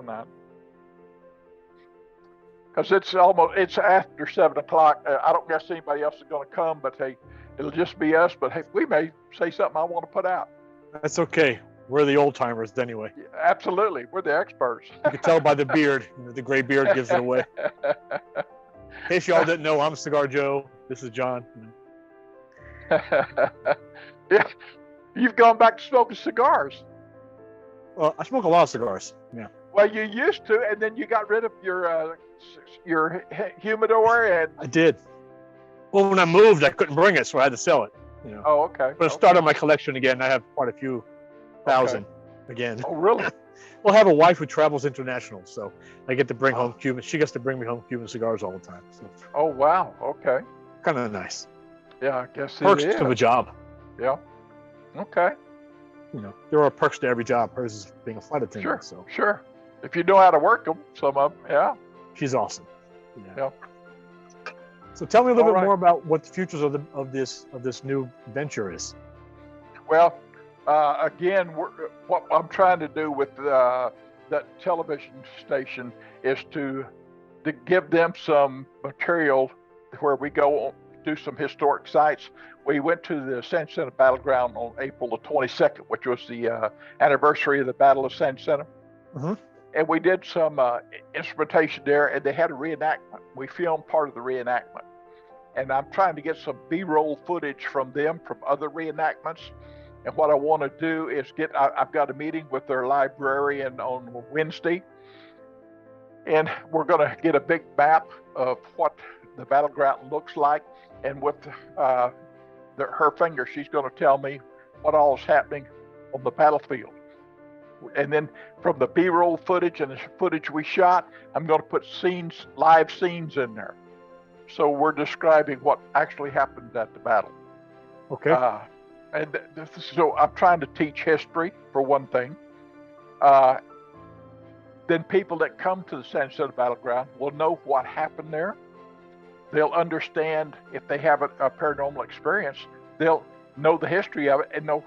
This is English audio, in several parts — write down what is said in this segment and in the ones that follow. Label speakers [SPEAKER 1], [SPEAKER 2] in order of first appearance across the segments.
[SPEAKER 1] 9. Because it's after 7 o'clock. I don't guess anybody else is going to come, but hey, it'll just be us. But hey, we may say something I want to put out.
[SPEAKER 2] That's okay. We're the old timers anyway.
[SPEAKER 1] Yeah, absolutely, we're the experts.
[SPEAKER 2] You can tell by the beard. The gray beard gives it away. In case y'all didn't know, I'm Cigar Joe. This is John.
[SPEAKER 1] Yeah, you've gone back to smoking cigars.
[SPEAKER 2] Well, I smoke a lot of cigars. Yeah.
[SPEAKER 1] Well, you used to, and then you got rid of your humidor, and
[SPEAKER 2] I did. Well, when I moved, I couldn't bring it, so I had to sell it. You know.
[SPEAKER 1] Oh, okay.
[SPEAKER 2] But I started my collection again. I have quite a few thousand again.
[SPEAKER 1] Oh, really?
[SPEAKER 2] Well, I have a wife who travels international, so I get to bring home Cuban. She gets to bring me home Cuban cigars all the time. So.
[SPEAKER 1] Oh, wow. Okay.
[SPEAKER 2] Kind of nice.
[SPEAKER 1] Yeah, I guess
[SPEAKER 2] perks
[SPEAKER 1] it is.
[SPEAKER 2] to a job.
[SPEAKER 1] Yeah. Okay.
[SPEAKER 2] You know, there are perks to every job. Hers is being a flight attendant.
[SPEAKER 1] Sure.
[SPEAKER 2] So.
[SPEAKER 1] Sure. If you know how to work them, some of them, yeah.
[SPEAKER 2] She's awesome.
[SPEAKER 1] Yeah.
[SPEAKER 2] So tell me a little bit more about what the futures of this new venture is.
[SPEAKER 1] Well, again, what I'm trying to do with that television station is to give them some material where we go do some historic sites. We went to the San Jacinto Battleground on April the 22nd, which was the anniversary of the Battle of San Jacinto.
[SPEAKER 2] Mm-hmm.
[SPEAKER 1] And we did some instrumentation there, and they had a reenactment. We filmed part of the reenactment. And I'm trying to get some B-roll footage from them, from other reenactments. And what I want to do is I've got a meeting with their librarian on Wednesday. And we're going to get a big map of what the battleground looks like. And with her finger, she's going to tell me what all is happening on the battlefield. And then from the B-roll footage and the footage we shot, I'm going to put live scenes in there. So we're describing what actually happened at the battle.
[SPEAKER 2] Okay.
[SPEAKER 1] So I'm trying to teach history, for one thing. Then people that come to the San Jacinto Battleground will know what happened there. They'll understand if they have a paranormal experience. They'll know the history of it and know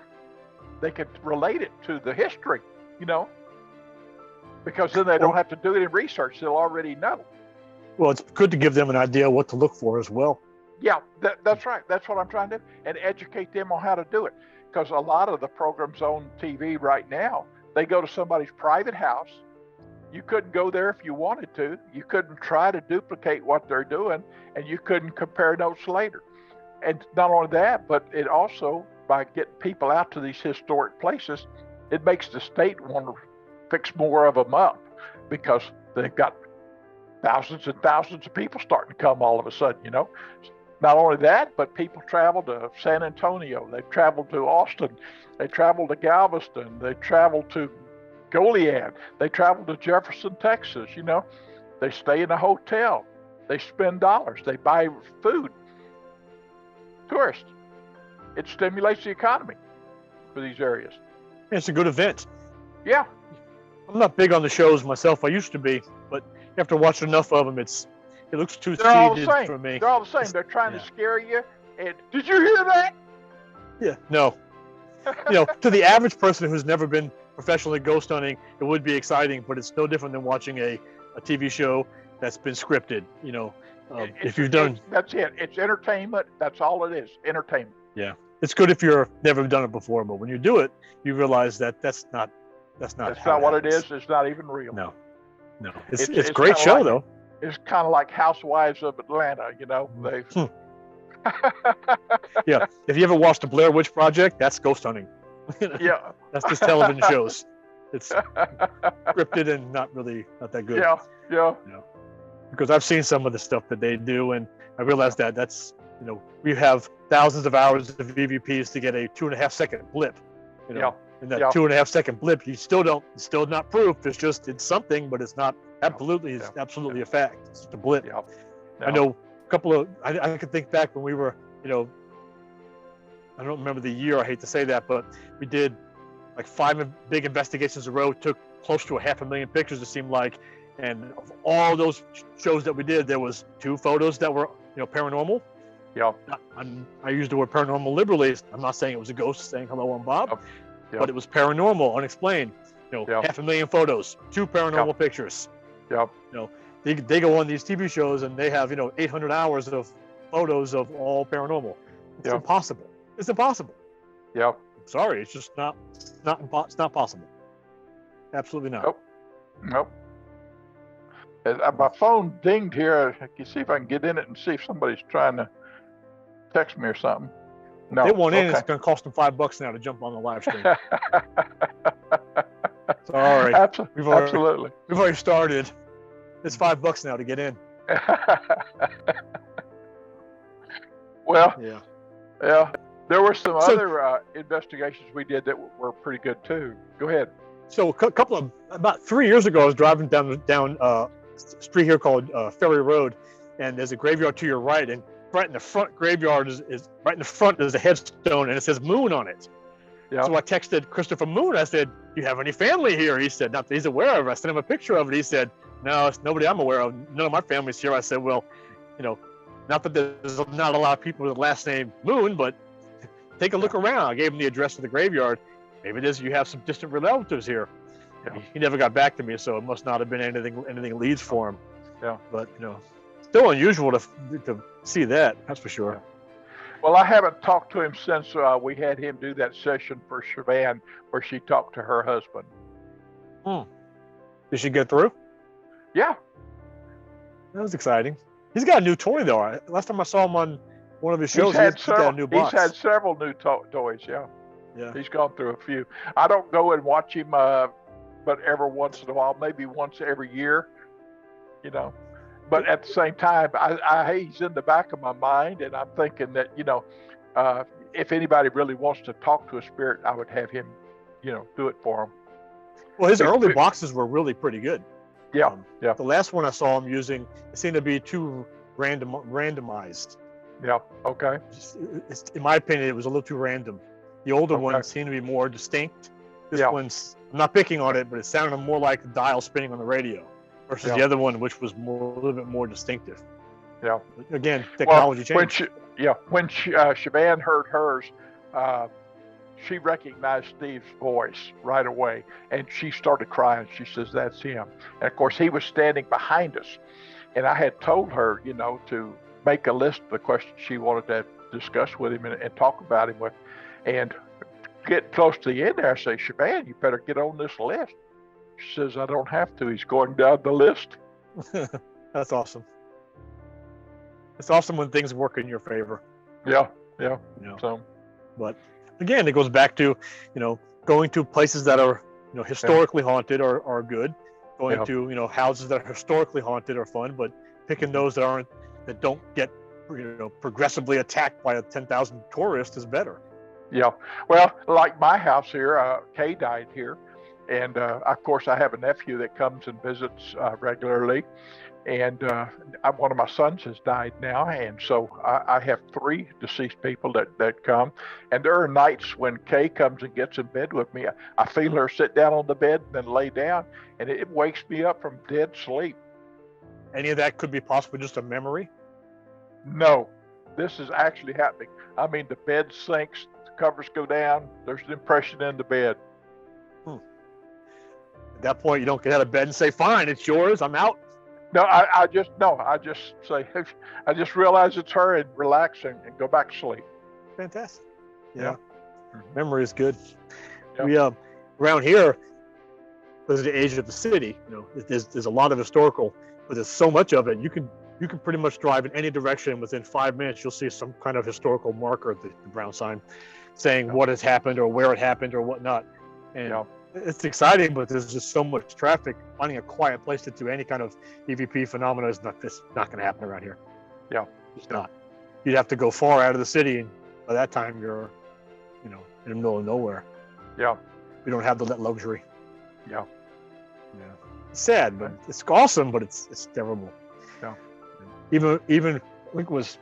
[SPEAKER 1] they could relate it to the history. You know, because then they don't have to do any research. They'll already know.
[SPEAKER 2] Well, it's good to give them an idea of what to look for as well.
[SPEAKER 1] Yeah, that's right. That's what I'm trying to do, and educate them on how to do it. Because a lot of the programs on TV right now, they go to somebody's private house. You couldn't go there if you wanted to. You couldn't try to duplicate what they're doing, and you couldn't compare notes later. And not only that, but it also, by getting people out to these historic places, it makes the state want to fix more of them up, because they've got thousands and thousands of people starting to come all of a sudden, you know. Not only that, but people travel to San Antonio, they travel to Austin, they travel to Galveston, they travel to Goliad, they travel to Jefferson, Texas, you know. They stay in a hotel, they spend dollars, they buy food. Tourists. It stimulates the economy for these areas.
[SPEAKER 2] It's a good event.
[SPEAKER 1] Yeah.
[SPEAKER 2] I'm not big on the shows myself. I used to be, but after watching enough of them, it looks too seeded for me.
[SPEAKER 1] They're all the same. They're trying to scare you. And did you hear that?
[SPEAKER 2] Yeah. No. You know, to the average person who's never been professionally ghost hunting, it would be exciting, but it's no different than watching a TV show that's been scripted. You know, if you've done.
[SPEAKER 1] That's it. It's entertainment. That's all it is. Entertainment.
[SPEAKER 2] Yeah. It's good if you've never done it before, but when you do it, you realize that that's not
[SPEAKER 1] what it is. It's not even real.
[SPEAKER 2] No. It's a great show, though.
[SPEAKER 1] It's kind of like Housewives of Atlanta, you know.
[SPEAKER 2] Yeah. If you ever watched the Blair Witch Project, that's ghost hunting.
[SPEAKER 1] Yeah.
[SPEAKER 2] That's just television shows. It's scripted and not that good.
[SPEAKER 1] Yeah.
[SPEAKER 2] Because I've seen some of the stuff that they do, and I realized that's, you know, we have thousands of hours of EVPs to get a 2.5 second blip. You know, and that 2.5 second blip, you still not proof. It's something, but it's not absolutely a fact. It's just a blip.
[SPEAKER 1] Yeah.
[SPEAKER 2] I know a couple of, I can think back when we were, you know, I don't remember the year, I hate to say that, but we did like 5 big investigations in a row, took close to 500,000 pictures, it seemed like. And of all those shows that we did, there was 2 photos that were, you know, paranormal.
[SPEAKER 1] Yeah.
[SPEAKER 2] I use the word paranormal liberally. I'm not saying it was a ghost saying hello, I'm Bob, but it was paranormal, unexplained.
[SPEAKER 1] Yep.
[SPEAKER 2] 500,000 photos, 2 paranormal pictures.
[SPEAKER 1] Yep.
[SPEAKER 2] They go on these TV shows and they have 800 hours of photos of all paranormal. It's impossible. It's impossible.
[SPEAKER 1] Yep.
[SPEAKER 2] Sorry, it's just it's not possible. Absolutely not.
[SPEAKER 1] Nope. My phone dinged here. I can see if I can get in it and see if somebody's trying to text me or something. No.
[SPEAKER 2] They want in. It's going to cost them $5 now to jump on the live stream. Sorry.
[SPEAKER 1] Absolutely.
[SPEAKER 2] We've already started. It's $5 now to get in.
[SPEAKER 1] Well, yeah. There were some other investigations we did that were pretty good too. Go ahead.
[SPEAKER 2] So about 3 years ago, I was driving down a street here called Ferry Road, and there's a graveyard to your right, and right in the front graveyard is right in the front there's a headstone and it says Moon on it. Yeah. So I texted Christopher Moon. I said, "Do you have any family here?" He said, "Not that he's aware of." I sent him a picture of it. He said, "No, it's nobody I'm aware of. None of my family's here." I said, "Well, not that there's not a lot of people with the last name Moon, but take a look around." I gave him the address of the graveyard. Maybe it is you have some distant relatives here. Yeah. He never got back to me, so it must not have been anything leads for him.
[SPEAKER 1] Yeah.
[SPEAKER 2] But still unusual to see that. That's for sure.
[SPEAKER 1] Yeah. Well, I haven't talked to him since we had him do that session for Siobhan where she talked to her husband.
[SPEAKER 2] Did she get through?
[SPEAKER 1] Yeah.
[SPEAKER 2] That was exciting. He's got a new toy though. Last time I saw him on one of his shows, he's got a new box.
[SPEAKER 1] He's had several new toys. Yeah.
[SPEAKER 2] Yeah.
[SPEAKER 1] He's gone through a few. I don't go and watch him, but every once in a while, maybe once every year, But at the same time, he's in the back of my mind, and I'm thinking that if anybody really wants to talk to a spirit, I would have him, do it for him.
[SPEAKER 2] Well, his early boxes were really pretty good.
[SPEAKER 1] Yeah,
[SPEAKER 2] The last one I saw him using, it seemed to be too randomized.
[SPEAKER 1] Yeah. Okay.
[SPEAKER 2] In my opinion, it was a little too random. The older ones seemed to be more distinct. This one's, I'm not picking on it, but it sounded more like the dial spinning on the radio versus the other one, which was a little bit more distinctive.
[SPEAKER 1] Yeah.
[SPEAKER 2] But again, technology changed.
[SPEAKER 1] When Siobhan heard hers, she recognized Steve's voice right away, and she started crying. She says, "That's him." And of course, he was standing behind us, and I had told her, to make a list of the questions she wanted to discuss with him and talk about him with. And get close to the end there, I say, "Siobhan, you better get on this list." She says, "I don't have to. He's going down the list."
[SPEAKER 2] That's awesome. It's awesome when things work in your favor.
[SPEAKER 1] Yeah. So,
[SPEAKER 2] but again, it goes back to, going to places that are, historically haunted are good. Going to, houses that are historically haunted are fun, but picking those that don't get, progressively attacked by 10,000 tourists is better.
[SPEAKER 1] Yeah. Well, like my house here, Kay died here. And of course, I have a nephew that comes and visits regularly. And one of my sons has died now. And so I have 3 deceased people that come. And there are nights when Kay comes and gets in bed with me. I feel her sit down on the bed and then lay down. And it wakes me up from dead sleep.
[SPEAKER 2] Any of that could be possibly just a memory?
[SPEAKER 1] No, this is actually happening. I mean, the bed sinks. Covers go down. There's an impression in the bed.
[SPEAKER 2] At that point, you don't get out of bed and say, "Fine, it's yours. I'm out."
[SPEAKER 1] No, I just say, I just realize it's her and relax and go back to sleep.
[SPEAKER 2] Fantastic.
[SPEAKER 1] Yeah.
[SPEAKER 2] Memory is good.
[SPEAKER 1] Yeah.
[SPEAKER 2] We around here, because of the age of the city, there's a lot of historical, but there's so much of it. You can pretty much drive in any direction. Within 5 minutes, you'll see some kind of historical marker, the brown sign, saying what has happened or where it happened or whatnot. And it's exciting, but there's just so much traffic. Finding a quiet place to do any kind of EVP phenomena is not going to happen around here.
[SPEAKER 1] Yeah,
[SPEAKER 2] it's not. You'd have to go far out of the city, and by that time you're, in the middle of nowhere.
[SPEAKER 1] Yeah,
[SPEAKER 2] we don't have that luxury.
[SPEAKER 1] Yeah.
[SPEAKER 2] It's sad, but it's awesome, but it's terrible.
[SPEAKER 1] Yeah.
[SPEAKER 2] Even I think it was,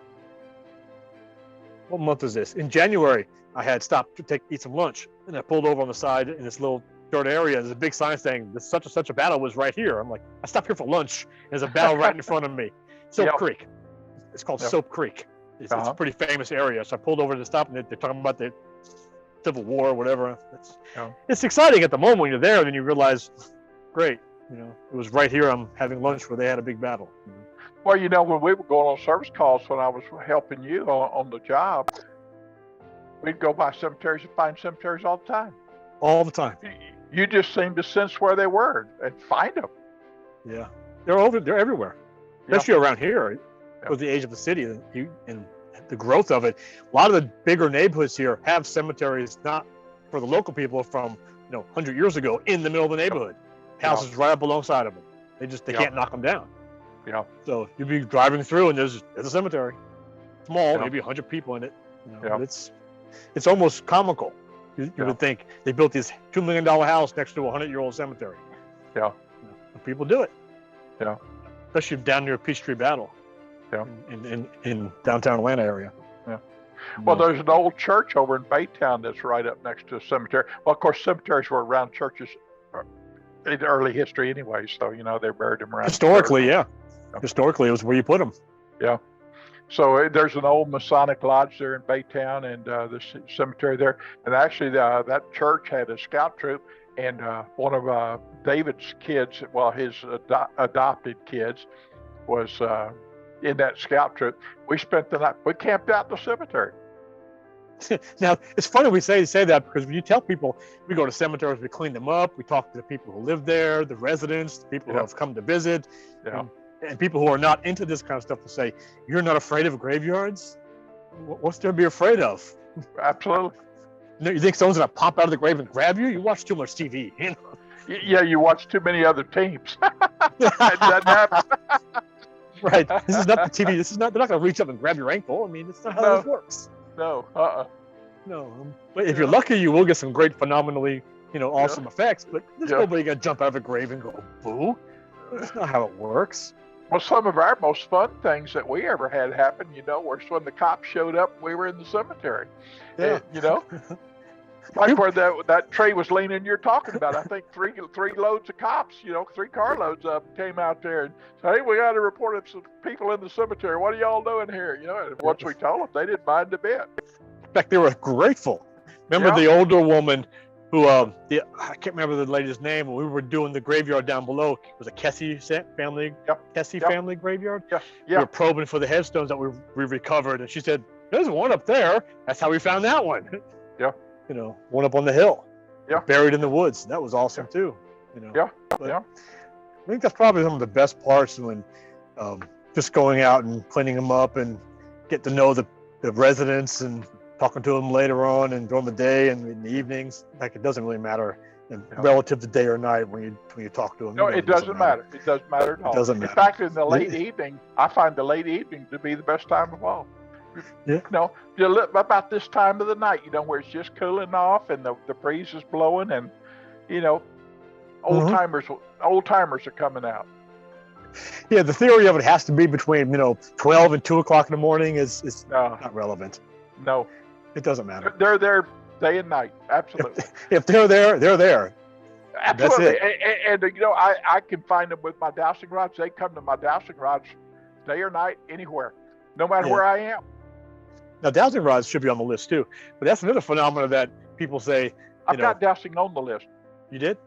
[SPEAKER 2] what month is this? In January, I had stopped to eat some lunch, and I pulled over on the side in this little dirt area. There's a big sign saying this such and such a battle was right here. I'm like, I stopped here for lunch. There's a battle right in front of me. Soap Creek. It's called Soap Creek. It's a pretty famous area. So I pulled over to stop, and they're talking about the Civil War or whatever.
[SPEAKER 1] Yeah.
[SPEAKER 2] It's exciting at the moment when you're there, and then you realize, great, it was right here. I'm having lunch where they had a big battle.
[SPEAKER 1] Well, when we were going on service calls when I was helping you on the job, we'd go by cemeteries and find cemeteries all the time.
[SPEAKER 2] All the time.
[SPEAKER 1] You just seemed to sense where they were and find them.
[SPEAKER 2] Yeah, they're everywhere, especially around here. With the age of the city and the growth of it, a lot of the bigger neighborhoods here have cemeteries not for the local people from 100 years ago in the middle of the neighborhood. Houses right up alongside of them. They can't knock them down.
[SPEAKER 1] Yeah.
[SPEAKER 2] So you'd be driving through and there's a cemetery, small, maybe 100 people in it. But it's almost comical. You would think they built this $2 million house next to a 100-year-old cemetery.
[SPEAKER 1] Yeah.
[SPEAKER 2] People do it.
[SPEAKER 1] Yeah.
[SPEAKER 2] Especially down near Peachtree Battle.
[SPEAKER 1] Yeah.
[SPEAKER 2] In downtown Atlanta area.
[SPEAKER 1] Yeah. Well, there's an old church over in Baytown that's right up next to a cemetery. Well, of course, cemeteries were around churches in early history anyway, so they buried them around.
[SPEAKER 2] Historically, yeah. Historically, it was where you put them.
[SPEAKER 1] Yeah. So there's an old Masonic lodge there in Baytown, and the cemetery there. And actually, that church had a scout troop, and one of David's kids, well, his adopted kids, was in that scout troop. We spent the night. We camped out in the cemetery.
[SPEAKER 2] Now, it's funny we say that because when you tell people, we go to cemeteries, we clean them up, we talk to the people who live there, the residents, the people who have come to visit, and people who are not into this kind of stuff to say, you're not afraid of graveyards? What's there to be afraid of?
[SPEAKER 1] Absolutely.
[SPEAKER 2] You think someone's going to pop out of the grave and grab you? You watch too much TV.
[SPEAKER 1] Yeah, you watch too many other teams. That doesn't happen.
[SPEAKER 2] Right. This is not the TV. They're not going to reach up and grab your ankle. I mean, it's not how this works.
[SPEAKER 1] No.
[SPEAKER 2] No. But if you're lucky, you will get some great, phenomenally, awesome effects. But there's nobody going to jump out of a grave and go, boo. That's not how it works.
[SPEAKER 1] Well, some of our most fun things that we ever had happen, was when the cops showed up, we were in the cemetery.
[SPEAKER 2] Yeah.
[SPEAKER 1] Like where that tree was leaning you're talking about. I think three loads of cops, 3 carloads of them came out there and said, hey, we got to report of some people in the cemetery. What are y'all doing here? And once we told them, they didn't mind a bit.
[SPEAKER 2] In fact, they were grateful. Remember the older woman who, I can't remember the lady's name, when we were doing the graveyard down below. It was a Kessie family, family graveyard.
[SPEAKER 1] Yeah.
[SPEAKER 2] We were probing for the headstones that we recovered. And she said, there's one up there. That's how we found that one.
[SPEAKER 1] Yeah.
[SPEAKER 2] One up on the hill.
[SPEAKER 1] Yeah.
[SPEAKER 2] Buried in the woods. That was awesome too.
[SPEAKER 1] Yeah.
[SPEAKER 2] I think that's probably some of the best parts when just going out and cleaning them up and get to know the residents and talking to them later on and during the day and in the evenings. Like, it doesn't really matter relative to day or night when you talk to them.
[SPEAKER 1] No, it doesn't matter. It doesn't matter at all.
[SPEAKER 2] It doesn't matter.
[SPEAKER 1] In fact, in the late evening, I find the late evening to be the best time of all.
[SPEAKER 2] Yeah.
[SPEAKER 1] About this time of the night, where it's just cooling off and the breeze is blowing, and old timers are coming out.
[SPEAKER 2] Yeah, the theory of it has to be between 12 and 2 o'clock in the morning is not relevant.
[SPEAKER 1] No,
[SPEAKER 2] it doesn't matter.
[SPEAKER 1] They're there day and night. Absolutely.
[SPEAKER 2] If they're there, they're there.
[SPEAKER 1] Absolutely.
[SPEAKER 2] That's it.
[SPEAKER 1] And I can find them with my dowsing rods. They come to my dowsing rods day or night, anywhere, no matter where I am.
[SPEAKER 2] Now, dowsing rods should be on the list too, but that's another phenomenon that people say.
[SPEAKER 1] I've got dowsing on the list.
[SPEAKER 2] You did?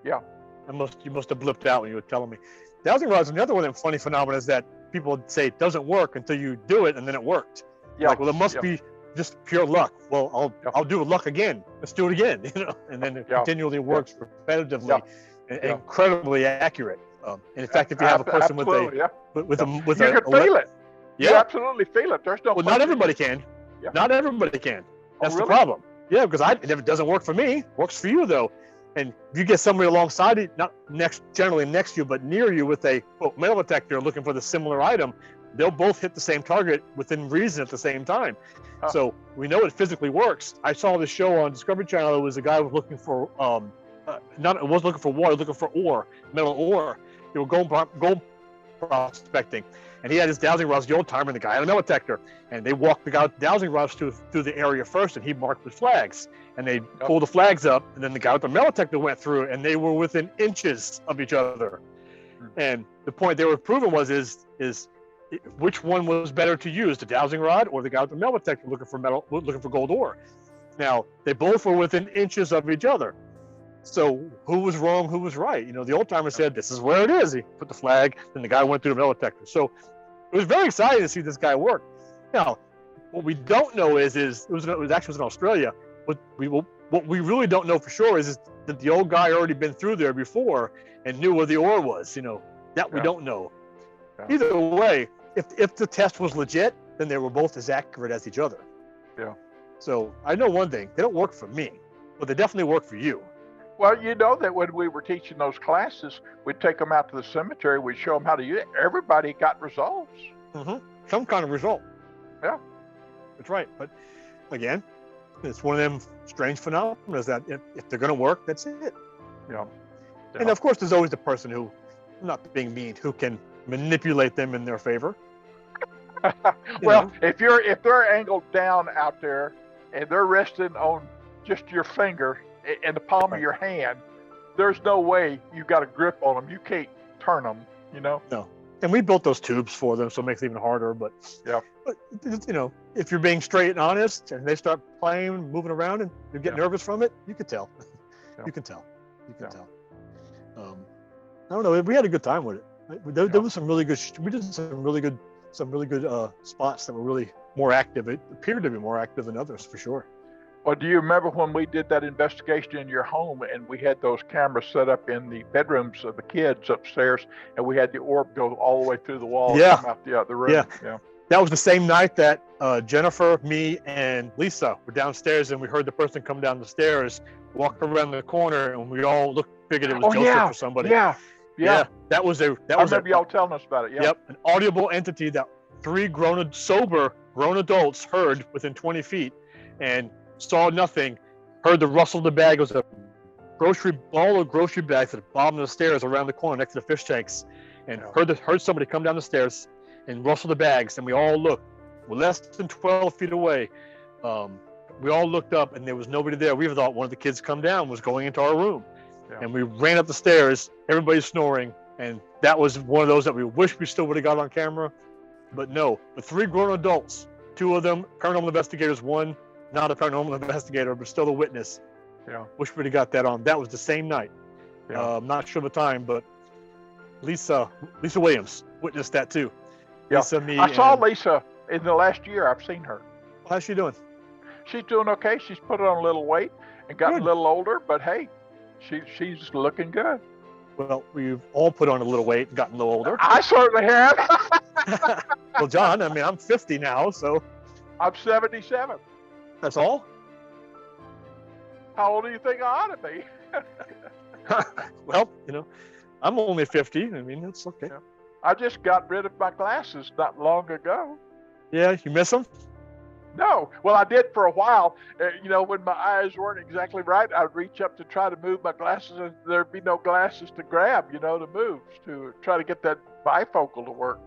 [SPEAKER 1] Yeah.
[SPEAKER 2] You must have blipped out when you were telling me. Dowsing rods, another one of the funny phenomena is that people say it doesn't work until you do it, and then it worked. Yeah. Like, well, it must be just pure luck. Well, I'll do luck again. Let's do it again. And then it continually works repetitively, and incredibly accurate. And in fact, if you have a person with
[SPEAKER 1] you can feel it.
[SPEAKER 2] Yeah,
[SPEAKER 1] you absolutely feel it. There's no.
[SPEAKER 2] Well, not everybody can. Yeah. Not everybody can. That's the problem. Yeah, because it doesn't work for me. It works for you though. And if you get somebody alongside you, not generally next to you, but near you with a metal detector looking for the similar item, they'll both hit the same target within reason at the same time. So we know it physically works. I saw this show on Discovery Channel. It was a guy who was looking for it wasn't looking for water, looking for ore, metal ore. They were gold prospecting. And he had his dowsing rods, the old timer, and the guy had a metal detector. And they walked the guy with the dowsing rods through the area first, and he marked with flags. And they pulled the flags up, and then the guy with the metal detector went through, and they were within inches of each other. And the point they were proving is which one was better to use, the dowsing rod or the guy with the metal detector looking for gold ore. Now, they both were within inches of each other. So who was wrong, who was right? The old timer said, this is where it is. He put the flag, and the guy went through the metal detector. So it was very exciting to see this guy work. Now, what we don't know is it was actually in Australia. What we really don't know for sure is that the old guy already been through there before and knew where the ore was. That we don't know. Yeah. Either way, if the test was legit, then they were both as accurate as each other.
[SPEAKER 1] Yeah.
[SPEAKER 2] So I know one thing: they don't work for me, but they definitely work for you.
[SPEAKER 1] Well, you know that when we were teaching those classes, we'd take them out to the cemetery. We'd show them how to use it. Everybody got results.
[SPEAKER 2] Mm-hmm. Some kind of result.
[SPEAKER 1] Yeah.
[SPEAKER 2] That's right. But again, it's one of them strange phenomena is that if they're going to work, that's it.
[SPEAKER 1] Yeah.
[SPEAKER 2] And of course, there's always the person who, not being mean, who can manipulate them in their favor.
[SPEAKER 1] Well, if they're angled down out there and they're resting on just your finger in the palm of your hand, there's no way you got a grip on them. You can't turn them, No.
[SPEAKER 2] And we built those tubes for them, so it makes it even harder. But
[SPEAKER 1] yeah.
[SPEAKER 2] But if you're being straight and honest, and they start playing, moving around, and you get nervous from it, you can tell. You can tell. I don't know. We had a good time with it. There was some really good. We did some really good spots that were really more active. It appeared to be more active than others, for sure.
[SPEAKER 1] Well, do you remember when we did that investigation in your home and we had those cameras set up in the bedrooms of the kids upstairs, and we had the orb go all the way through the wall and come out the other room?
[SPEAKER 2] Yeah. That was the same night that Jennifer, me, and Lisa were downstairs, and we heard the person come down the stairs, walk around the corner, and we all figured it was Joseph or somebody.
[SPEAKER 1] Yeah.
[SPEAKER 2] That was
[SPEAKER 1] I remember y'all telling us about it. Yeah.
[SPEAKER 2] Yep. An audible entity that 3 sober grown adults heard within 20 feet and saw nothing, heard the rustle of the bag. It was a ball of grocery bags at the bottom of the stairs around the corner next to the fish tanks, and heard somebody come down the stairs and rustle the bags, and we all looked. We're less than 12 feet away. We all looked up, and there was nobody there. We thought one of the kids come down was going into our room. And we ran up the stairs, everybody's snoring, and that was one of those that we wish we still would have got on camera. But no, the 3 grown adults, 2 of them paranormal investigators, 1 not a paranormal investigator, but still a witness. Wish we'd have got that on. That was the same night. I'm not sure of the time, but Lisa Williams witnessed that too. Lisa, me,
[SPEAKER 1] I saw Lisa in the last year. I've seen her.
[SPEAKER 2] How's she doing?
[SPEAKER 1] She's doing okay. She's put on a little weight and gotten a little older, but hey, she's looking good.
[SPEAKER 2] Well, we've all put on a little weight and gotten a little older.
[SPEAKER 1] I certainly have.
[SPEAKER 2] Well, John, I'm 50 now, so.
[SPEAKER 1] I'm 77.
[SPEAKER 2] That's all?
[SPEAKER 1] How old do you think I ought to be?
[SPEAKER 2] Well, I'm only 50. It's okay.
[SPEAKER 1] Yeah. I just got rid of my glasses not long ago.
[SPEAKER 2] Yeah, you miss them?
[SPEAKER 1] No. Well, I did for a while. When my eyes weren't exactly right, I would reach up to try to move my glasses, and there'd be no glasses to grab, to move, to try to get that bifocal to work,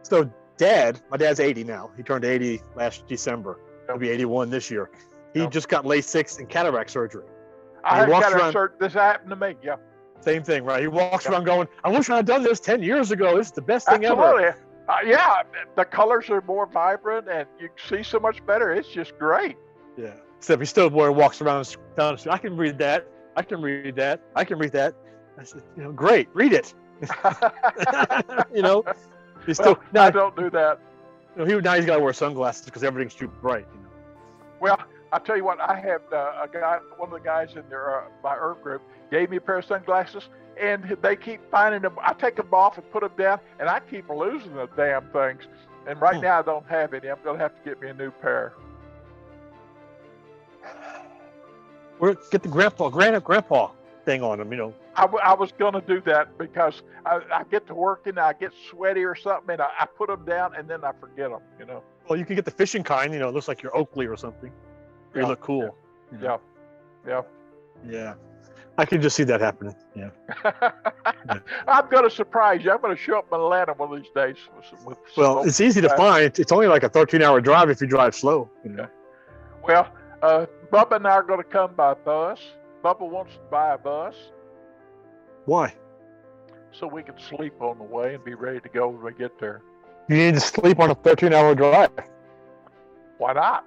[SPEAKER 2] So my dad's 80 now. He turned 80 last December. He'll be 81 this year. He just got LASIK and cataract surgery.
[SPEAKER 1] I had cataract surgery. This happened to me,
[SPEAKER 2] Same thing, right? He walks around going, I wish I had done this 10 years ago. This is the best thing ever.
[SPEAKER 1] The colors are more vibrant and you see so much better. It's just great.
[SPEAKER 2] Yeah. Except he still walks around down the street. I can read that. I can read that. I can read that. I said, great, read it. He's still.
[SPEAKER 1] I don't do that.
[SPEAKER 2] Now he's got to wear sunglasses because everything's too bright.
[SPEAKER 1] Well, I'll tell you what. I had a guy, one of the guys in my Earth group, gave me a pair of sunglasses, and they keep finding them. I take them off and put them down, and I keep losing the damn things. And right now I don't have any. I'm going to have to get me a new pair.
[SPEAKER 2] Get the grandpa thing on them,
[SPEAKER 1] I was going to do that because I get to work and I get sweaty or something, and I put them down and then I forget them,
[SPEAKER 2] Well, you can get the fishing kind, it looks like you're Oakley or something. You look cool.
[SPEAKER 1] Yeah.
[SPEAKER 2] I can just see that happening. Yeah.
[SPEAKER 1] I'm going to surprise you. I'm going to show up in Atlanta one of these days.
[SPEAKER 2] It's easy to find. It's only like a 13-hour drive if you drive slow.
[SPEAKER 1] Well, Bubba and I are going to come by bus. Bubba wants to buy a bus.
[SPEAKER 2] Why?
[SPEAKER 1] So we can sleep on the way and be ready to go when we get there.
[SPEAKER 2] You need to sleep on a 13-hour drive.
[SPEAKER 1] Why not?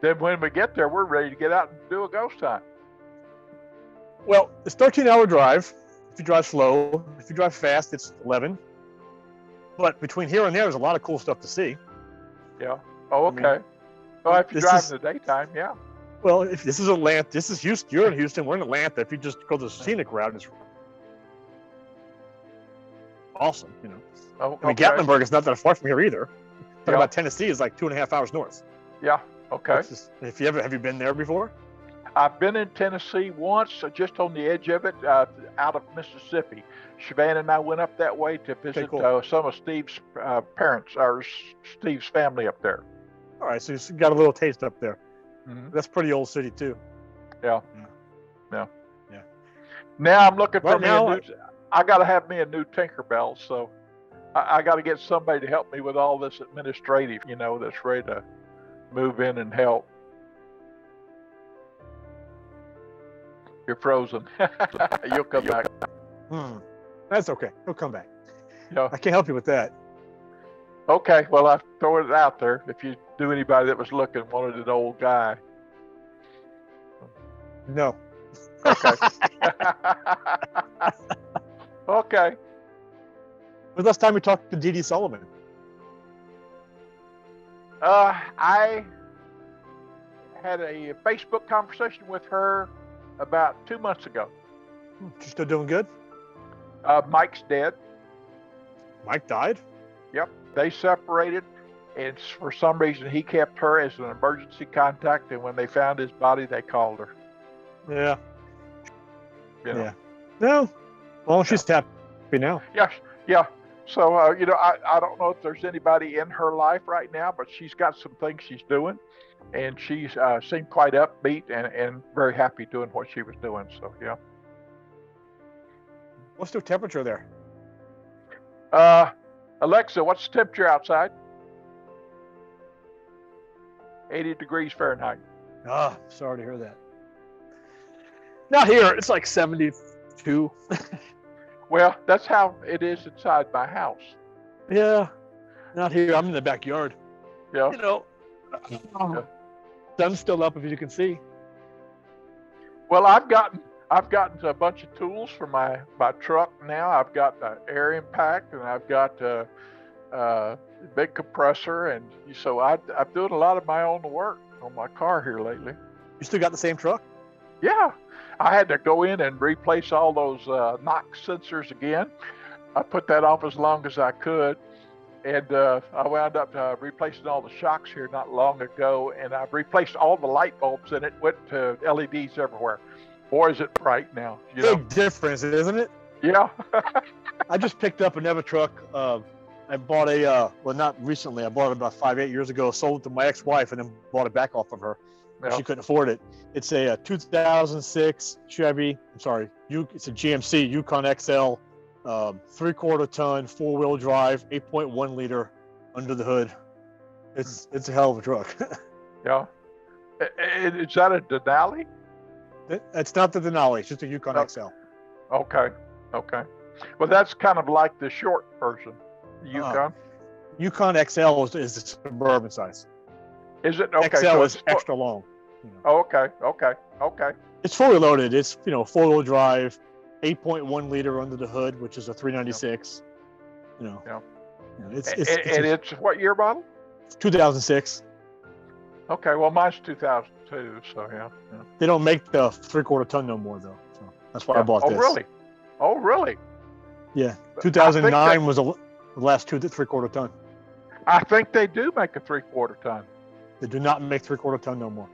[SPEAKER 1] Then when we get there, we're ready to get out and do a ghost hunt.
[SPEAKER 2] Well, it's 13-hour drive if you drive slow. If you drive fast, it's 11. But between here and there, there's a lot of cool stuff to see.
[SPEAKER 1] Yeah. Oh, okay.
[SPEAKER 2] I mean,
[SPEAKER 1] well, if you drive in the daytime, yeah.
[SPEAKER 2] Well, if this is Atlanta, this is Houston. You're in Houston. We're in Atlanta. If you just go the scenic route, it's awesome. You know.
[SPEAKER 1] Oh,
[SPEAKER 2] I mean, Gatlinburg is not that far from here either. Talking about Tennessee is like 2.5 hours north.
[SPEAKER 1] Yeah. Okay.
[SPEAKER 2] If you have you been there before?
[SPEAKER 1] I've been in Tennessee once, just on the edge of it, out of Mississippi. Savannah and I went up that way to visit some of Steve's parents, or Steve's family up there.
[SPEAKER 2] All right, so you got a little taste up there.
[SPEAKER 1] Mm-hmm.
[SPEAKER 2] That's a pretty old city too.
[SPEAKER 1] Yeah. Now I'm looking for I got to have me a new Tinkerbell, so I got to get somebody to help me with all this administrative, that's ready to move in and help. You're frozen. You'll come back.
[SPEAKER 2] That's okay. He'll come back.
[SPEAKER 1] Yeah.
[SPEAKER 2] I can't help you with that.
[SPEAKER 1] Okay. Well, I throw it out there. If you knew anybody that was looking, wanted an old guy.
[SPEAKER 2] No.
[SPEAKER 1] Okay. Okay.
[SPEAKER 2] When's the last time we talked to Dee Dee Sullivan?
[SPEAKER 1] I had a Facebook conversation with her about 2 months ago.
[SPEAKER 2] She's still doing good?
[SPEAKER 1] Mike's dead.
[SPEAKER 2] Mike died?
[SPEAKER 1] Yep. They separated, and for some reason he kept her as an emergency contact, and when they found his body, they called her.
[SPEAKER 2] Yeah. Yeah. No. Well, she's happy now.
[SPEAKER 1] Yeah. Yeah. So, I don't know if there's anybody in her life right now, but she's got some things she's doing, and she's seemed quite upbeat and very happy doing what she was doing. So, yeah.
[SPEAKER 2] What's the temperature there?
[SPEAKER 1] Alexa, what's the temperature outside? 80 degrees Fahrenheit.
[SPEAKER 2] Sorry to hear that. Not here. It's like 72.
[SPEAKER 1] Well, that's how it is inside my house.
[SPEAKER 2] Yeah. Not here. I'm in the backyard.
[SPEAKER 1] Yeah.
[SPEAKER 2] Sun's still up, if you can see.
[SPEAKER 1] Well, I've gotten a bunch of tools for my truck now. I've got an air impact, and I've got a big compressor, and so I'm doing a lot of my own work on my car here lately.
[SPEAKER 2] You still got the same truck?
[SPEAKER 1] Yeah. I had to go in and replace all those NOx sensors again. I put that off as long as I could, and I wound up replacing all the shocks here not long ago, and I've replaced all the light bulbs, and it went to LEDs everywhere. Boy, is it bright now.
[SPEAKER 2] Big difference, isn't it?
[SPEAKER 1] Yeah.
[SPEAKER 2] I just picked up another truck. I bought not recently. I bought it about 8 years ago, sold it to my ex-wife, and then bought it back off of her. Yeah. She couldn't afford it. It's a 2006 Chevy. It's a GMC Yukon XL, 3/4 ton, 4-wheel drive, 8.1 liter under the hood. It's a hell of a truck.
[SPEAKER 1] Yeah. Is that a Denali?
[SPEAKER 2] It's not the Denali. It's just a Yukon XL.
[SPEAKER 1] Okay. Well, that's kind of like the short version. Yukon.
[SPEAKER 2] Yukon XL is the suburban size.
[SPEAKER 1] Is it? Okay.
[SPEAKER 2] XL is extra long.
[SPEAKER 1] Oh, okay.
[SPEAKER 2] It's fully loaded. It's 4-wheel drive, 8.1 liter under the hood, which is a 396.
[SPEAKER 1] Yeah.
[SPEAKER 2] It's
[SPEAKER 1] what year model?
[SPEAKER 2] 2006.
[SPEAKER 1] Okay. Well, mine's 2002. So yeah.
[SPEAKER 2] They don't make the 3/4 ton no more though. So that's why I bought this.
[SPEAKER 1] Oh, really?
[SPEAKER 2] Yeah. 2009 was the last 3/4 ton.
[SPEAKER 1] I think they do make a 3/4 ton.
[SPEAKER 2] They do not make 3/4 ton no more.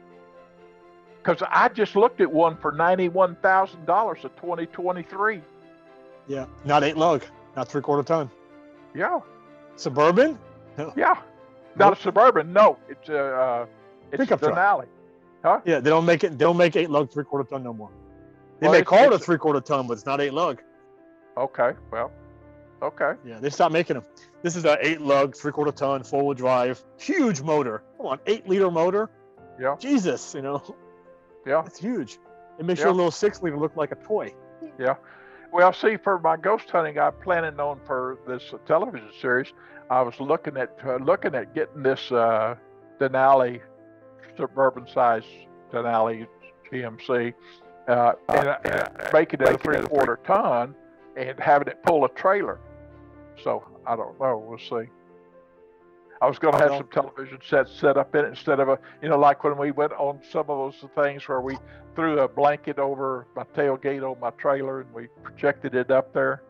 [SPEAKER 1] Because I just looked at one for $91,000 of 2023.
[SPEAKER 2] Yeah, not 8 lug, not 3/4 ton.
[SPEAKER 1] Yeah.
[SPEAKER 2] Suburban?
[SPEAKER 1] No. Yeah. Not a Suburban. No, it's a Denali. Huh?
[SPEAKER 2] Yeah, they don't make it. They don't make 8 lug 3/4 ton no more. They may call it a 3/4 ton, but it's not 8 lug.
[SPEAKER 1] Okay. Well. Okay.
[SPEAKER 2] Yeah, they stopped making them. This is a 8 lug 3/4 ton 4-wheel drive, huge motor. Come on, 8-liter motor.
[SPEAKER 1] Yeah.
[SPEAKER 2] Jesus,
[SPEAKER 1] Yeah.
[SPEAKER 2] It's huge. It makes your little 6-liter look like a toy.
[SPEAKER 1] Yeah. Well, see, for my ghost hunting, I'm planning on for this television series. I was looking at getting this Denali suburban-sized Denali GMC, and making it a 3/4 ton and having it pull a trailer. So I don't know. We'll see. I was going to have some television sets set up in it instead of like when we went on some of those things where we threw a blanket over my tailgate on my trailer and we projected it up there.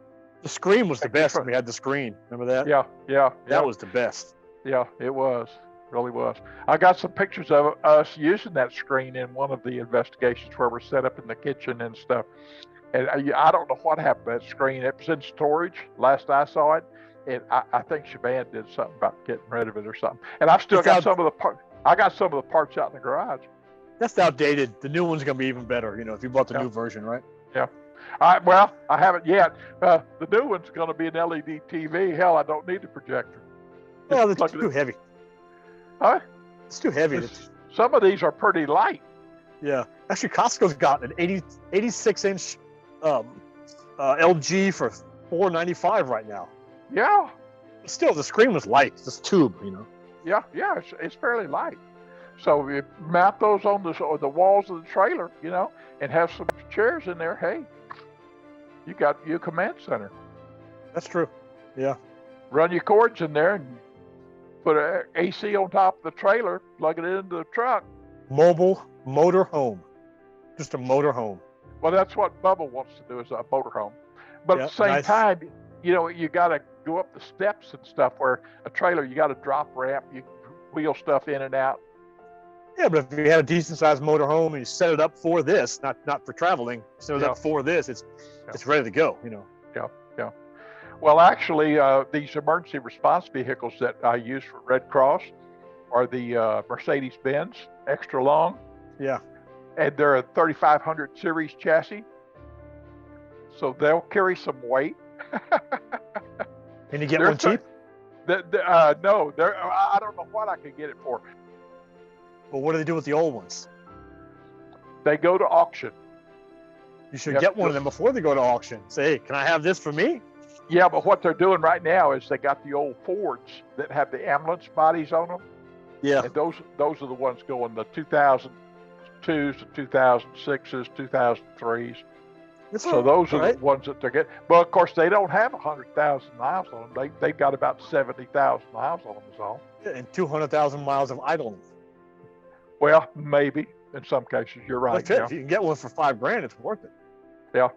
[SPEAKER 2] The screen was the best when we had the screen. Remember that?
[SPEAKER 1] Yeah.
[SPEAKER 2] That was the best.
[SPEAKER 1] Yeah, it was. Really was. I got some pictures of us using that screen in one of the investigations where we're set up in the kitchen and stuff. And I don't know what happened to that screen. It was in storage last I saw it. And I think Shaban did something about getting rid of it or something. And I've still got some of the parts. I got some of the parts out in the garage.
[SPEAKER 2] That's outdated. The new one's gonna be even better. If you bought the new version, right?
[SPEAKER 1] Yeah. I haven't yet. The new one's going to be an LED TV. Hell, I don't need a projector.
[SPEAKER 2] Well, it's too heavy.
[SPEAKER 1] Huh?
[SPEAKER 2] It's too heavy.
[SPEAKER 1] Some of these are pretty light.
[SPEAKER 2] Yeah. Actually, Costco's got an 86-inch LG for $495 right now.
[SPEAKER 1] Yeah.
[SPEAKER 2] Still, the screen was light. This tube,
[SPEAKER 1] Yeah, it's fairly light. So you mount those on the walls of the trailer, and have some chairs in there. Hey, you got your command center.
[SPEAKER 2] That's true. Yeah.
[SPEAKER 1] Run your cords in there and put an AC on top of the trailer, plug it into the truck.
[SPEAKER 2] Mobile motor home. Just a motor home.
[SPEAKER 1] Well, that's what Bubba wants to do, is a motor home. But at the same time, you got to go up the steps and stuff, where a trailer, you got to drop ramp, you wheel stuff in and out.
[SPEAKER 2] Yeah, but if you had a decent sized motor home and you set it up for this, not for traveling, set it up for this, it's ready to go,
[SPEAKER 1] Yeah. Well, actually, these emergency response vehicles that I use for Red Cross are the Mercedes-Benz extra long.
[SPEAKER 2] Yeah.
[SPEAKER 1] And they're a 3500 series chassis. So they'll carry some weight.
[SPEAKER 2] Can you get one cheap?
[SPEAKER 1] No, I don't know what I could get it for.
[SPEAKER 2] Well, what do they do with the old ones?
[SPEAKER 1] They go to auction.
[SPEAKER 2] You should get one of them before they go to auction. Say, hey, can I have this for me?
[SPEAKER 1] Yeah, but what they're doing right now is they got the old Fords that have the ambulance bodies on them.
[SPEAKER 2] Yeah.
[SPEAKER 1] And those are the ones going the 2002s, the 2006s, 2003s. So those are the ones that they're getting. But of course, they don't have 100,000 miles on them. They've got about 70,000 miles on them is all.
[SPEAKER 2] And 200,000 miles of idling.
[SPEAKER 1] Well, maybe in some cases, you're right.
[SPEAKER 2] If you can get one for $5,000, it's worth it.
[SPEAKER 1] Yeah.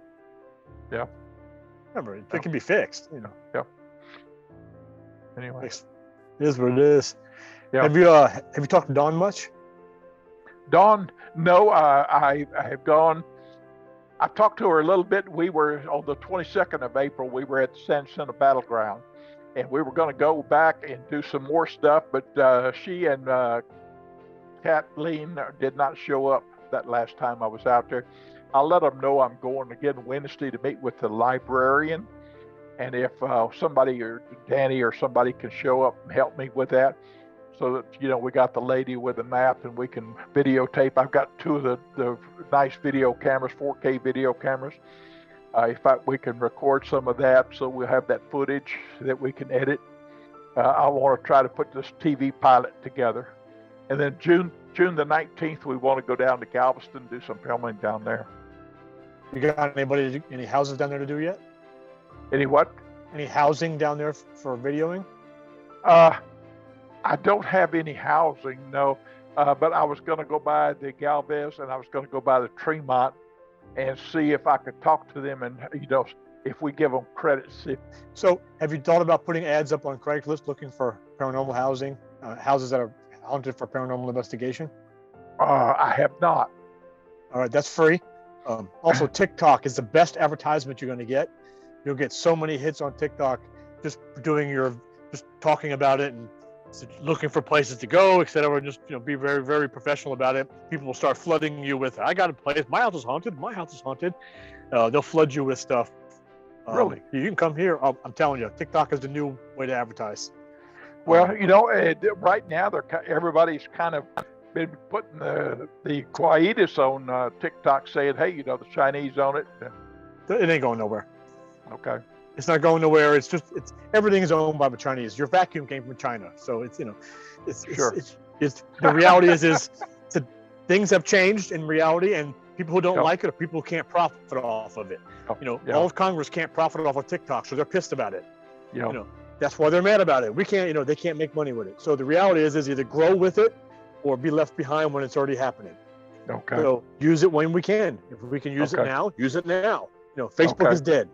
[SPEAKER 2] Remember, it can be fixed.
[SPEAKER 1] Yeah. Anyway,
[SPEAKER 2] it is what it is.
[SPEAKER 1] Yeah.
[SPEAKER 2] Have you talked to Dawn much?
[SPEAKER 1] Dawn, no. I have gone. I talked to her a little bit. We were on the 22nd of April. We were at the San Jacinto Battleground, and we were going to go back and do some more stuff. But she and Kathleen did not show up that last time I was out there. I'll let them know I'm going again Wednesday to meet with the librarian. And if somebody or Danny or somebody can show up and help me with that, so that, we got the lady with the map and we can videotape. I've got two of the nice video cameras, 4K video cameras. We can record some of that, so we'll have that footage that we can edit. I want to try to put this TV pilot together. And then June the 19th, we want to go down to Galveston and do some filming down there.
[SPEAKER 2] You got any houses down there to do yet?
[SPEAKER 1] Any what?
[SPEAKER 2] Any housing down there for videoing?
[SPEAKER 1] I don't have any housing, no. But I was going to go by the Galvez and I was going to go by the Tremont and see if I could talk to them and, if we give them credit.
[SPEAKER 2] So have you thought about putting ads up on Craigslist looking for paranormal housing, houses that are haunted for paranormal investigation?
[SPEAKER 1] I have not.
[SPEAKER 2] All right, that's free. Also, TikTok is the best advertisement you're going to get. You'll get so many hits on TikTok just talking about it and looking for places to go, etc. Just be very, very professional about it. People will start flooding you with, I got a place, my house is haunted, my house is haunted. They'll flood you with stuff.
[SPEAKER 1] Really?
[SPEAKER 2] You can come here. I'm telling you, TikTok is the new way to advertise.
[SPEAKER 1] Well, right now everybody's kind of been putting the quietus on TikTok, saying, "Hey, the Chinese own it."
[SPEAKER 2] It ain't going nowhere.
[SPEAKER 1] Okay.
[SPEAKER 2] It's not going nowhere. It's everything is owned by the Chinese. Your vacuum came from China, so it's
[SPEAKER 1] Sure.
[SPEAKER 2] It's the reality is things have changed in reality, and people who don't like it, or people who can't profit off of it. All of Congress can't profit off of TikTok, so they're pissed about it. That's why they're mad about it. We can't, they can't make money with it. So the reality is either grow with it or be left behind when it's already happening.
[SPEAKER 1] Okay.
[SPEAKER 2] So use it when we can. If we can use it now, use it now. Facebook is dead.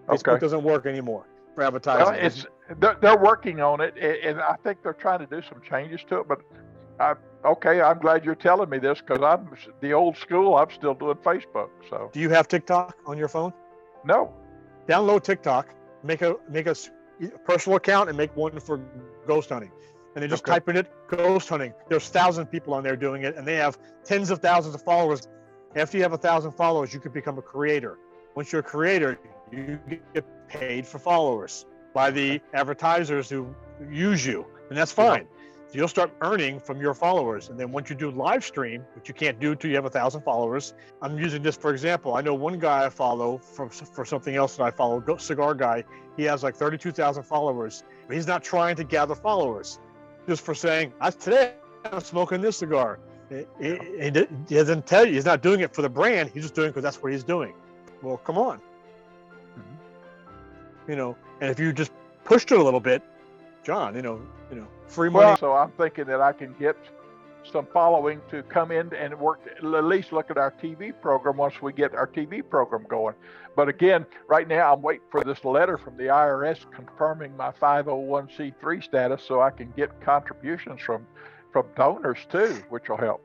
[SPEAKER 2] Facebook doesn't work anymore for advertising.
[SPEAKER 1] Well, they're working on it, and I think they're trying to do some changes to it. But I'm glad you're telling me this, because I'm the old school. I'm still doing Facebook. So.
[SPEAKER 2] Do you have TikTok on your phone?
[SPEAKER 1] No.
[SPEAKER 2] Download TikTok. Make a personal account and make one for ghost hunting. And then just type in it, ghost hunting. There's 1,000 people on there doing it, and they have tens of thousands of followers. After you have 1,000 followers, you can become a creator. Once you're a creator, you get paid for followers by the advertisers who use you, and that's fine. So you'll start earning from your followers. And then once you do live stream, which you can't do till you have 1,000 followers. I'm using this for example. I know one guy I follow for something else that I follow, Cigar Guy. He has like 32,000 followers, but he's not trying to gather followers. Just for saying, today I'm smoking this cigar. He doesn't tell you. He's not doing it for the brand. He's just doing it because that's what he's doing. Well, come on. And if you just pushed it a little bit, John, free money.
[SPEAKER 1] Well, so I'm thinking that I can get some following to come in and work, at least look at our TV program once we get our TV program going. But again, right now I'm waiting for this letter from the IRS confirming my 501c3 status, so I can get contributions from donors too, which will help.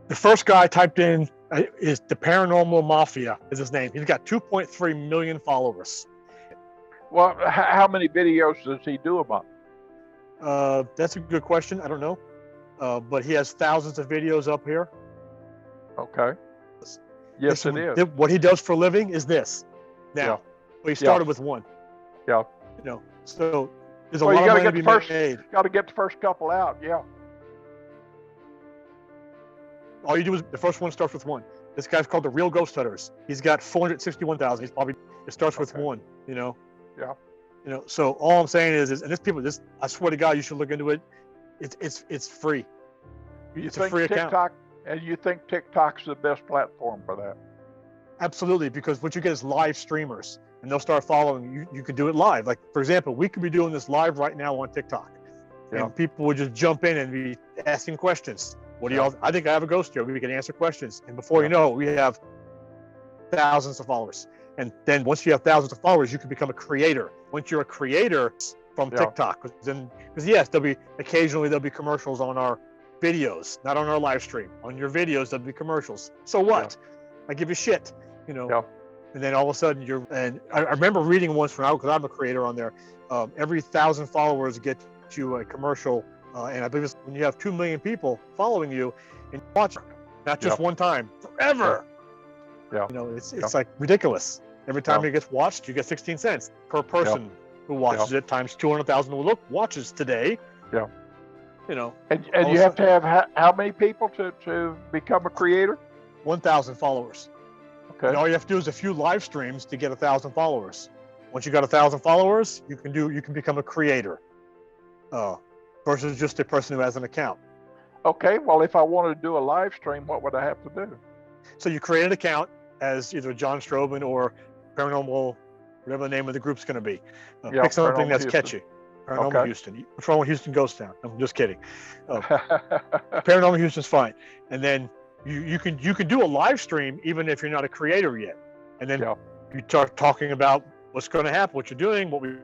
[SPEAKER 2] The first guy I typed in is the Paranormal Mafia is his name. He's got 2.3 million followers.
[SPEAKER 1] Well, how many videos does he do a month?
[SPEAKER 2] That's a good question. I don't know. But he has thousands of videos up here.
[SPEAKER 1] Okay. Yes, it is.
[SPEAKER 2] What he does for a living is this. Now, well, he started with one.
[SPEAKER 1] Yeah.
[SPEAKER 2] So there's a lot of money to be made.
[SPEAKER 1] Got to get the first couple out. Yeah.
[SPEAKER 2] All you do is the first one starts with one. This guy's called the Real Ghost Hunters. He's got 461,000. It starts with one.
[SPEAKER 1] Yeah.
[SPEAKER 2] So all I'm saying is and I swear to God, you should look into it. It's free. It's a free account.
[SPEAKER 1] And you think TikTok's the best platform for that?
[SPEAKER 2] Absolutely, because what you get is live streamers, and they'll start following you. You could do it live. Like, for example, we could be doing this live right now on TikTok, and people would just jump in and be asking questions. What do y'all? I think I have a ghost here. We can answer questions, and before you know it, we have thousands of followers. And then once you have thousands of followers, you can become a creator. Once you're a creator from TikTok, because yes, occasionally there'll be commercials on our videos, not on our live stream. On your videos, there'll be commercials. So what? I give a shit, And then all of a sudden and I remember reading once because I'm a creator on there. Every 1,000 followers get you a commercial, and I believe it's when you have 2 million people following you and watch, not just one time, forever. It's like ridiculous. Every time it gets watched, you get 16 cents per person who watches it times 200,000 watches today. And
[SPEAKER 1] you have to have how many people to become a creator?
[SPEAKER 2] 1,000 followers. Okay. And all you have to do is a few live streams to get 1,000 followers. Once you got 1,000 followers, you can become a creator, versus just a person who has an account.
[SPEAKER 1] Okay. Well, if I wanted to do a live stream, what would I have to do?
[SPEAKER 2] So you create an account as either John Strobin or Paranormal, whatever the name of the group's going to be. Pick something that's catchy. Paranormal Houston. What's wrong with Houston Ghost Town? I'm just kidding. Paranormal Houston's fine. And then you can do a live stream even if you're not a creator yet. And then you start talking about what's going to happen, what you're doing, what you're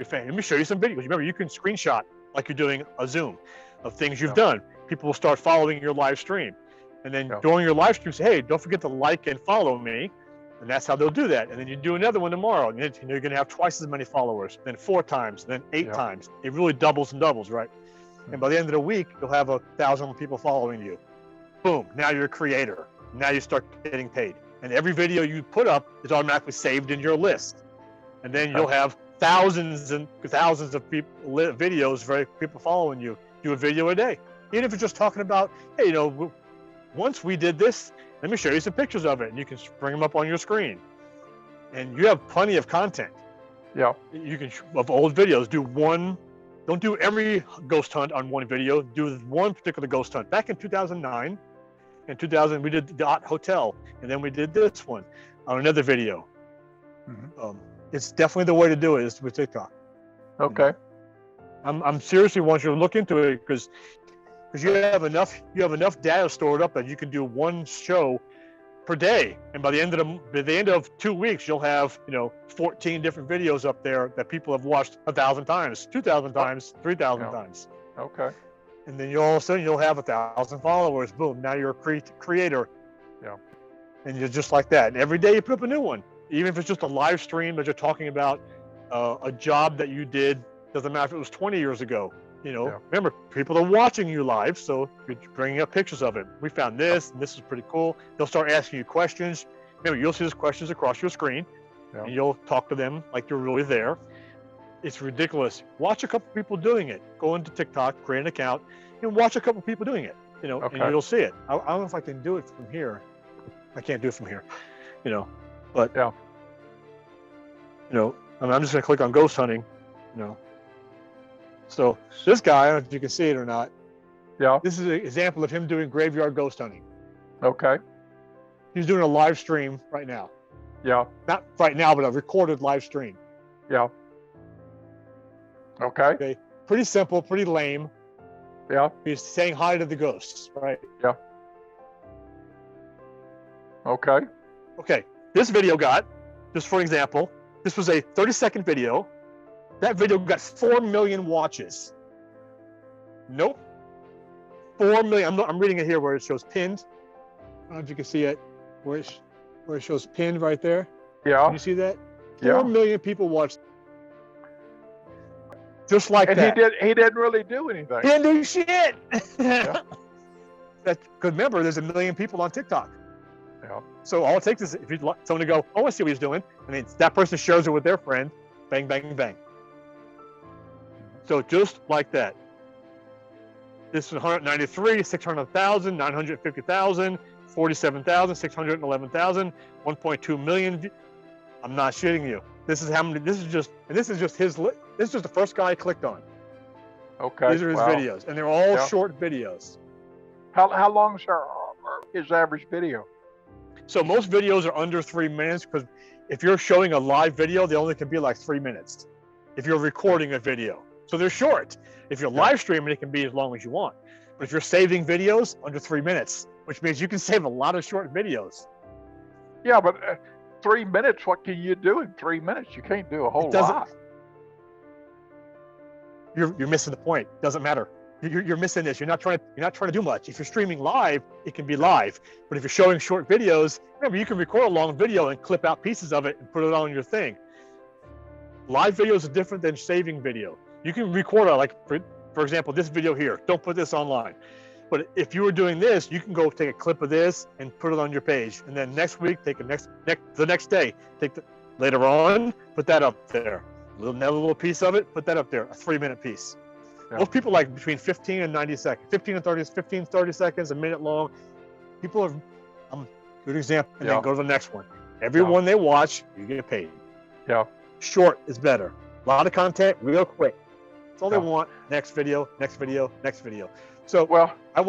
[SPEAKER 2] saying. Let me show you some videos. Remember, you can screenshot like you're doing a Zoom of things you've done. People will start following your live stream. And then during your live stream, say, hey, don't forget to like and follow me. And that's how they'll do that. And then you do another one tomorrow. And you're going to have twice as many followers, then 4 times, then 8 times. It really doubles and doubles, right? And by the end of the week, you'll have 1,000 people following you. Boom. Now you're a creator. Now you start getting paid. And every video you put up is automatically saved in your list. And then you'll have thousands and thousands of videos for people following you. Do a video a day. Even if it's just talking about, hey, once we did this, let me show you some pictures of it, and you can bring them up on your screen. And you have plenty of content. You can, of old videos, don't do every ghost hunt on one video, do one particular ghost hunt. Back in 2009, In 2000, we did the Dot Hotel, and then we did this one on another video. It's definitely the way to do it is with TikTok.
[SPEAKER 1] Okay.
[SPEAKER 2] I'm seriously want you to look into it because you have enough data stored up that you can do one show per day, and by the end of 2 weeks, you'll have 14 different videos up there that people have watched 1,000 times, 2,000 times, 3,000 times.
[SPEAKER 1] Okay.
[SPEAKER 2] And then all of a sudden you'll have 1,000 followers. Boom! Now you're a creator.
[SPEAKER 1] Yeah.
[SPEAKER 2] And you're just like that. And every day you put up a new one, even if it's just a live stream that you're talking about a job that you did. Doesn't matter if it was 20 years ago. Remember, people are watching you live, so you're bringing up pictures of it. We found this, and this is pretty cool. They'll start asking you questions. Remember, you'll see those questions across your screen, and you'll talk to them like you're really there. It's ridiculous. Watch a couple people doing it. Go into TikTok, create an account, and watch a couple people doing it. And you'll see it. I don't know if I can do it from here. I can't do it from here. But I'm just gonna click on ghost hunting. So this guy, I don't know if you can see it or not.
[SPEAKER 1] Yeah.
[SPEAKER 2] This is an example of him doing graveyard ghost hunting.
[SPEAKER 1] Okay.
[SPEAKER 2] He's doing a live stream right now.
[SPEAKER 1] Yeah.
[SPEAKER 2] Not right now, but a recorded live stream.
[SPEAKER 1] Yeah. Okay.
[SPEAKER 2] Pretty simple, pretty lame.
[SPEAKER 1] Yeah.
[SPEAKER 2] He's saying hi to the ghosts, right?
[SPEAKER 1] Yeah. Okay.
[SPEAKER 2] Okay. This video got, just for example, this was a 30-second video. That video got 4 million watches. Nope. 4 million. I'm reading it here where it shows pinned. I don't know if you can see it. Where it shows pinned right there.
[SPEAKER 1] Yeah.
[SPEAKER 2] Can you see that? 4 million people watched. Just like
[SPEAKER 1] that. And he didn't really do anything.
[SPEAKER 2] He didn't do shit. Yeah. Because remember, there's 1 million people on TikTok.
[SPEAKER 1] Yeah.
[SPEAKER 2] So all it takes is if you want someone to go, oh, I see what he's doing. I mean, that person shares it with their friend. Bang, bang, bang. So just like that. This is 193, 600,000, 950,000, 47,000, 611,000, 1.2 million. I'm not shitting you. This is how many. This is just his. This is just the first guy I clicked on.
[SPEAKER 1] Okay.
[SPEAKER 2] These are his videos, and they're all short videos.
[SPEAKER 1] How long is his average video?
[SPEAKER 2] So most videos are under 3 minutes because if you're showing a live video, they only can be like 3 minutes. If you're recording a video, so they're short. If you're live streaming, it can be as long as you want. But if you're saving videos, under 3 minutes, which means you can save a lot of short videos.
[SPEAKER 1] Yeah, but 3 minutes, what can you do in 3 minutes? You can't do a whole lot.
[SPEAKER 2] You're missing the point. Doesn't matter. You're missing this. You're not trying to do much. If you're streaming live, it can be live. But if you're showing short videos, remember you can record a long video and clip out pieces of it and put it on your thing. Live videos are different than saving video. You can record for example, this video here. Don't put this online. But if you were doing this, you can go take a clip of this and put it on your page, and then next week take the next day later on, put that up there. Another little piece of it, put that up there. A 3-minute piece. Yeah. Most people like between 15 and 90 seconds, 30 seconds, a minute long. People are, good example, and then go to the next one. Every one they watch, you get paid.
[SPEAKER 1] Yeah.
[SPEAKER 2] Short is better. A lot of content, real quick. That's all they want. Next video, next video, next video. So I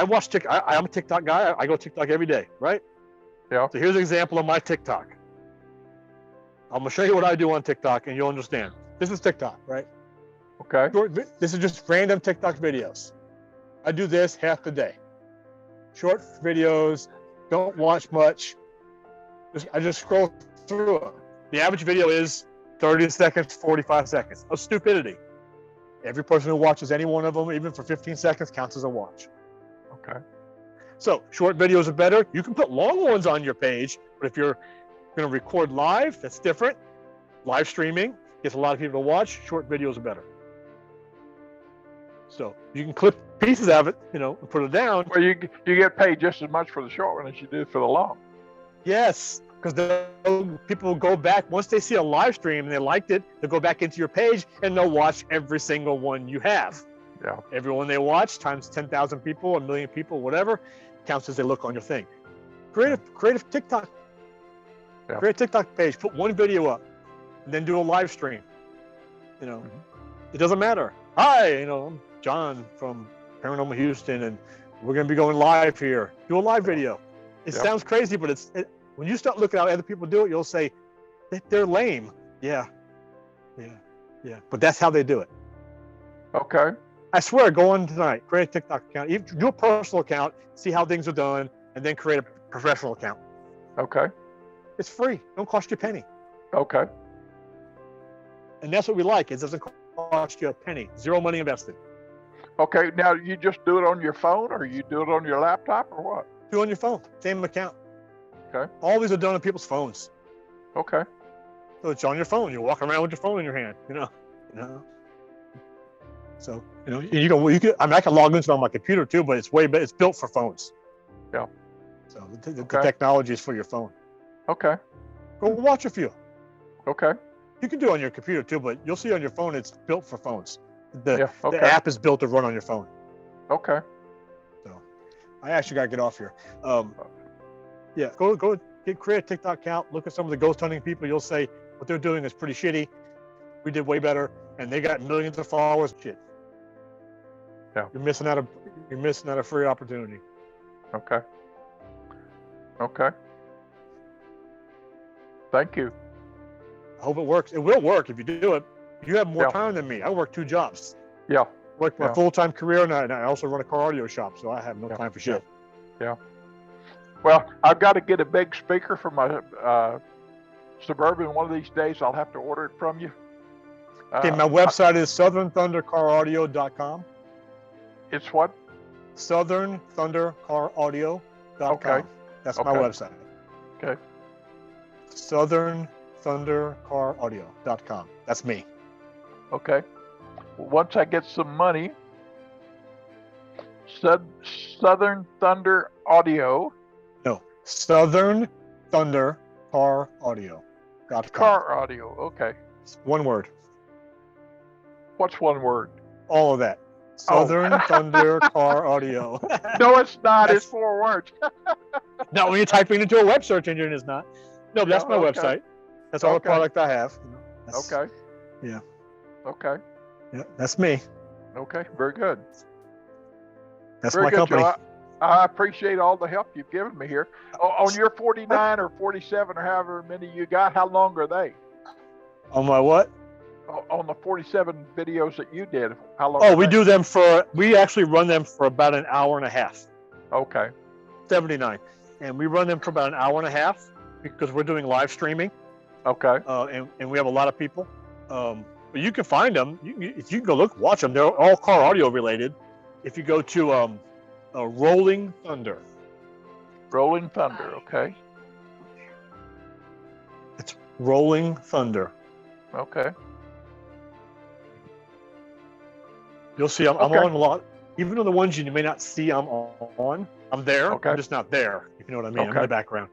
[SPEAKER 2] watch TikTok. I'm a TikTok guy. I go TikTok every day, right?
[SPEAKER 1] Yeah.
[SPEAKER 2] So here's an example of my TikTok. I'm gonna show you what I do on TikTok, and you'll understand. This is TikTok, right?
[SPEAKER 1] Okay.
[SPEAKER 2] This is just random TikTok videos. I do this half the day. Short videos, don't watch much. I just scroll through them. The average video is 30 seconds, 45 seconds of stupidity. Every person who watches any one of them, even for 15 seconds, counts as a watch.
[SPEAKER 1] Okay.
[SPEAKER 2] So short videos are better. You can put long ones on your page, but if you're going to record live, that's different. Live streaming gets a lot of people to watch. Short videos are better. So you can clip pieces of it, and put it down.
[SPEAKER 1] Well, you get paid just as much for the short one as you do for the long.
[SPEAKER 2] Yes, because people will go back once they see a live stream and they liked it. They'll go back into your page and they'll watch every single one you have.
[SPEAKER 1] Yeah.
[SPEAKER 2] Everyone they watch times 10,000 people, 1 million people, whatever, counts as they look on your thing. Creative TikTok. Yeah. Create a TikTok page. Put one video up, and then do a live stream. It doesn't matter. Hi, I'm John from Paranormal Houston, and we're going to be going live here. Do a live video. It
[SPEAKER 1] Yep.
[SPEAKER 2] sounds crazy, but when you start looking at how other people do it, you'll say they're lame. Yeah. But that's how they do it.
[SPEAKER 1] Okay.
[SPEAKER 2] I swear, go on tonight, create a TikTok account, even do a personal account, see how things are done, and then create a professional account.
[SPEAKER 1] Okay.
[SPEAKER 2] It's free. Don't cost you a penny.
[SPEAKER 1] Okay.
[SPEAKER 2] And that's what we like. It doesn't cost you a penny. Zero money invested.
[SPEAKER 1] Okay. Now you just do it on your phone, or you do it on your laptop, or what?
[SPEAKER 2] Do it on your phone. Same account.
[SPEAKER 1] Okay.
[SPEAKER 2] All these are done on people's phones.
[SPEAKER 1] Okay.
[SPEAKER 2] So it's on your phone. You're walking around with your phone in your hand. So you can. I mean, I can log into it on my computer too, but it's built for phones.
[SPEAKER 1] Yeah.
[SPEAKER 2] So the technology is for your phone.
[SPEAKER 1] Okay.
[SPEAKER 2] Go watch a few.
[SPEAKER 1] Okay.
[SPEAKER 2] You can do it on your computer too, but you'll see on your phone it's built for phones. The
[SPEAKER 1] Okay.
[SPEAKER 2] app is built to run on your phone.
[SPEAKER 1] Okay.
[SPEAKER 2] So I actually got to get off here. Go create a TikTok account. Look at some of the ghost hunting people. You'll say what they're doing is pretty shitty. We did way better, and they got millions of followers. Shit.
[SPEAKER 1] Yeah.
[SPEAKER 2] You're missing out a free opportunity.
[SPEAKER 1] Okay. Okay. Thank you.
[SPEAKER 2] I hope it works. It will work if you do it. You have more time than me. I work 2 jobs.
[SPEAKER 1] Yeah.
[SPEAKER 2] I work my full-time career, and I also run a car audio shop, so I have no time for shit.
[SPEAKER 1] Yeah. Well, I've got to get a big speaker for my Suburban. One of these days, I'll have to order it from you.
[SPEAKER 2] Okay, my website is southernthundercaraudio.com.
[SPEAKER 1] It's what?
[SPEAKER 2] southernthundercaraudio.com.
[SPEAKER 1] Okay.
[SPEAKER 2] That's my website.
[SPEAKER 1] Okay.
[SPEAKER 2] southernthundercaraudio.com. That's me.
[SPEAKER 1] Okay. Once I get some money, Southern Thunder Audio.
[SPEAKER 2] No, Southern Thunder Car Audio.com.
[SPEAKER 1] Car audio. Okay.
[SPEAKER 2] It's one word.
[SPEAKER 1] What's one word?
[SPEAKER 2] All of that. Southern Thunder Car Audio.
[SPEAKER 1] No, it's not. It's 4 words.
[SPEAKER 2] No, when you're typing into a web search engine, it's not. No, but that's my website. That's all the product I have.
[SPEAKER 1] Okay.
[SPEAKER 2] Yeah.
[SPEAKER 1] Okay.
[SPEAKER 2] Yeah, that's me.
[SPEAKER 1] Okay. Very good.
[SPEAKER 2] That's
[SPEAKER 1] Very
[SPEAKER 2] my
[SPEAKER 1] good,
[SPEAKER 2] company.
[SPEAKER 1] Joe. I appreciate all the help you've given me here. On your 49 or 47 or however many you got, how long are they?
[SPEAKER 2] On my what?
[SPEAKER 1] On the 47 videos that you did, how long?
[SPEAKER 2] Oh, we actually run them for about an hour and a half.
[SPEAKER 1] Okay.
[SPEAKER 2] 79. And we run them for about an hour and a half because we're doing live streaming.
[SPEAKER 1] Okay.
[SPEAKER 2] And we have a lot of people. But you can find them. If you go watch them. They're all car audio related. If you go to Rolling Thunder.
[SPEAKER 1] Rolling Thunder. Okay.
[SPEAKER 2] It's Rolling Thunder.
[SPEAKER 1] Okay.
[SPEAKER 2] You'll see I'm on a lot. Even though the ones you may not see I'm on, I'm there.
[SPEAKER 1] Okay.
[SPEAKER 2] I'm just not there. If you know what I mean. I'm in the background.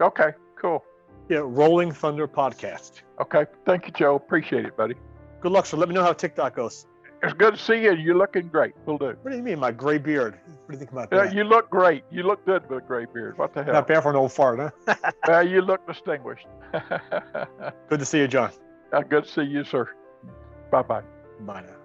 [SPEAKER 1] Okay. Cool.
[SPEAKER 2] Yeah, Rolling Thunder Podcast.
[SPEAKER 1] Okay. Thank you, Joe. Appreciate it, buddy.
[SPEAKER 2] Good luck. So let me know how TikTok goes.
[SPEAKER 1] It's good to see you. You're looking great. Will do.
[SPEAKER 2] What do you mean, my gray beard? What do you think about that?
[SPEAKER 1] You look great. You look good with a gray beard. What the hell?
[SPEAKER 2] Not bad for an old fart, huh?
[SPEAKER 1] You look distinguished.
[SPEAKER 2] Good to see you, John.
[SPEAKER 1] Good to see you, sir. Bye-bye.
[SPEAKER 2] Bye now.